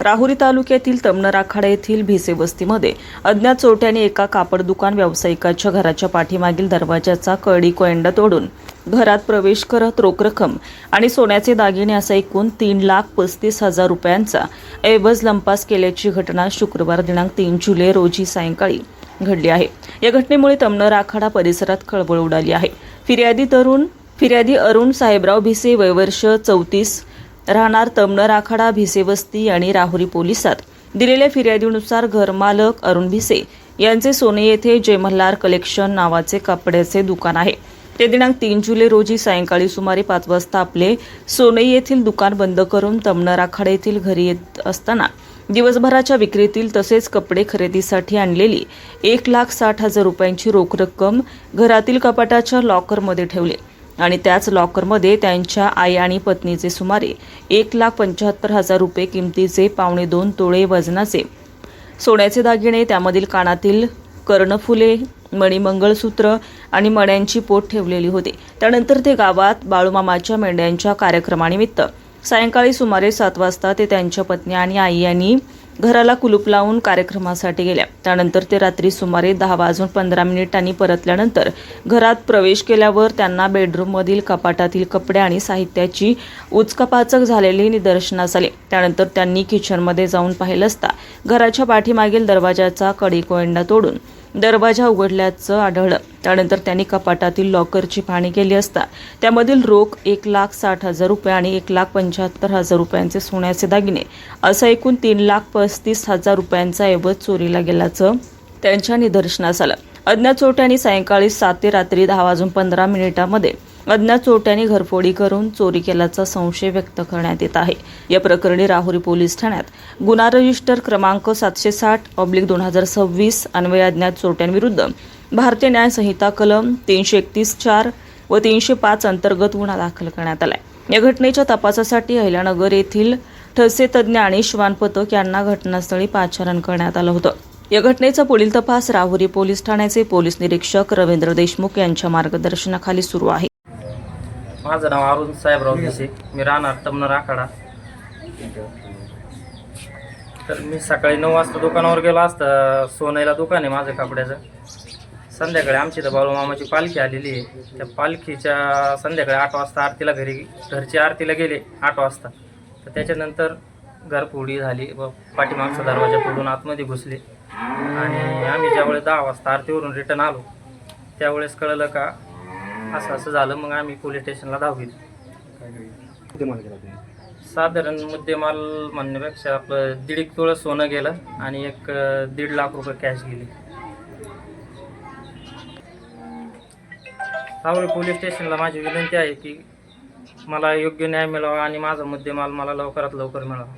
राहुरी तालुक्यातील तमनराखाडा येथील भिसे वस्तीमध्ये अज्ञात चोरट्यांनी एका कापड दुकान व्यावसायिकाच्या घराच्या पाठीमागील दरवाजाचा कडी कोयंडा तोडून घरात प्रवेश करत रोख रक्कम आणि सोन्याचे दागिने असा एकूण 3,35,000 रुपयांचा ऐवज लंपास केल्याची घटना शुक्रवार दिनांक 3 जुलै रोजी सायंकाळी घडली आहे। या घटनेमुळे तमनराखाडा परिसरात खळबळ उडाली आहे। फिर्यादी अरुण साहेबराव भिसे, वय वर्ष 34, राहणार तमनराखाडा भिसे वस्ती यांनी राहुरी पोलिसात दिलेल्या फिर्यादीनुसार घरमालक अरुण भिसे यांचे सोने येथे जय मल्हार कलेक्शन नावाचे कपड्याचे दुकान आहे। ते दिनांक 3 जुलै रोजी सायंकाळी सुमारे 5 वाजता आपले सोने येथील दुकान बंद करून तमनराखाडा येथील घरी येत असताना दिवसभराच्या विक्रीतील तसेच कपडे खरेदीसाठी आणलेली 1,60,000 रुपयांची रोख रक्कम घरातील कपाटाच्या लॉकरमध्ये ठेवली आणि त्याच लॉकरमध्ये त्यांच्या आई आणि पत्नीचे सुमारे 1,75,000 रुपये किमतीचे 2.25 तोळे वजनाचे सोन्याचे दागिने, त्यामधील कानातील कर्णफुले, मणिमंगळसूत्र आणि मण्यांची पोत ठेवलेली होती। त्यानंतर ते गावात बाळूमामाच्या मेंढ्यांच्या कार्यक्रमानिमित्त सायंकाळी सुमारे 7 वाजता ते त्यांच्या पत्नी आणि आई यांनी घराला कुलूप लावून कार्यक्रमासाठी गेल्या। त्यानंतर ते रात्री सुमारे 10:15 परतल्यानंतर घरात प्रवेश केल्यावर त्यांना बेडरूममधील कपाटातील कपडे आणि साहित्याची उचकापाचक झालेली निदर्शनास आले। त्यानंतर त्यांनी किचनमध्ये जाऊन पाहिलं असता घराच्या पाठीमागील दरवाजाचा कडी कोयंडा तोडून दरवाजा उघडल्याचं आढळलं। त्यानंतर त्यांनी कपाटातील लॉकरची पाहणी केली असता त्यामधील रोख 1,60,000 रुपये आणि 1,75,000 रुपयांचे सोन्याचे दागिने असा एकूण 3,35,000 रुपयांचा ऐवज चोरीला गेल्याचं त्यांच्या निदर्शनास आलं। अज्ञात चोरट्यांनी सायंकाळी 7 ते रात्री 10:15 अज्ञात चोरट्यांनी घरफोडी करून चोरी केल्याचा संशय व्यक्त करण्यात येत आहे। या प्रकरणी राहुरी पोलीस ठाण्यात गुन्हा रजिस्टर क्रमांक 760/2026 अन्वये अज्ञात चोरट्यांविरुद्ध भारतीय न्याय संहिता कलम 331(4) व 305 अंतर्गत गुन्हा दाखल करण्यात आलाय। या घटनेच्या तपासासाठी अहिल्यानगर येथील ठसे तज्ज्ञ आणि श्वान पथक यांना घटनास्थळी पाचारण करण्यात आलं होतं। या घटनेचा पुढील तपास राहुरी पोलीस ठाण्याचे पोलीस निरीक्षक रवींद्र देशमुख यांच्या मार्गदर्शनाखाली सुरू आहे। माझं नाव अरुण साहेबराव भिसे, मी राहणार तमनराखाडा। तर मी सकाळी 9 वाजता दुकानावर गेलो असता, सोन्याला दुकान आहे माझं कपड्याचं। संध्याकाळी आमची तर बाळूमामाची पालखी आलेली आहे। त्या पालखीच्या संध्याकाळी 8 वाजता आरतीला घरची आरतीला गेले 8 वाजता। तर त्याच्यानंतर घरफोडी झाली व पाठीमागचा दरवाजा तोडून आतमध्ये घुसले आणि आम्ही ज्यावेळेस 10 वाजता आरतीवरून रिटर्न आलो त्यावेळेस कळलं का असं झालं। मग आम्ही पोलीस स्टेशनला धाव घेतली। साधारण मुद्देमाल म्हणण्यापेक्षा आपलं 1.5 तोळं सोनं गेलं आणि 1.5 लाख रुपये कॅश गेले। राहुरी पोलीस स्टेशनला माझी विनंती आहे की मला योग्य न्याय मिळावा आणि माझा मुद्देमाल मला लवकरात लवकर मिळावा।